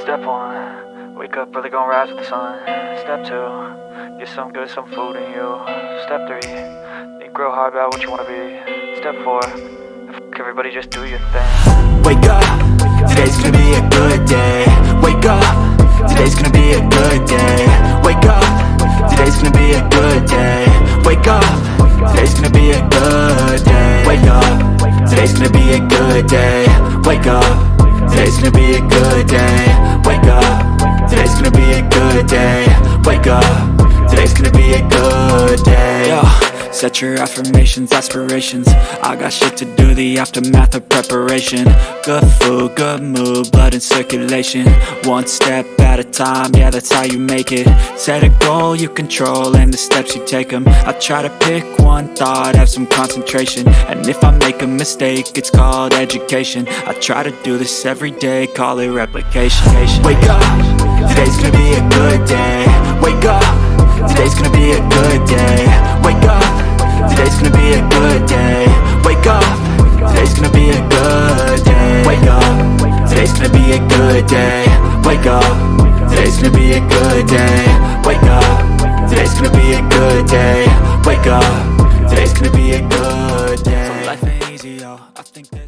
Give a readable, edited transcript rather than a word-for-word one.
Step 1, wake up early, gonna rise with the sun. Step 2, get some good, some food in you. Step 3, think real hard about what you wanna be. Step 4, fuck everybody, just do your thing. Wake up, today's gonna be a good day. Wake up, today's gonna be a good day. Wake up, today's gonna be a good day. Wake up, today's gonna be a good day. Wake up, today's gonna be a good day. Wake up, today's gonna be a good day. Wake up, today's gonna be a good day. Wake up, today's gonna be a good day. Yo, set your affirmations, aspirations. I got shit to do, the aftermath of preparation. Good food, good mood, blood in circulation. One step at a time, yeah, that's how you make it. Set a goal you control and the steps you take them. I try to pick one thought, have some concentration. And if I make a mistake, it's called education. I try to do this every day, call it replication. Wake up, today's gonna be a good day. Wake up, today's gonna be a good day. Wake up, today's gonna be a good day. Wake up, today's gonna be a good day. Wake up, today's gonna be a good day. Wake up, today's gonna be a good day. Wake up, today's gonna be a good day. Wake up, today's gonna be a good day. So life ain't easy, yo, I think that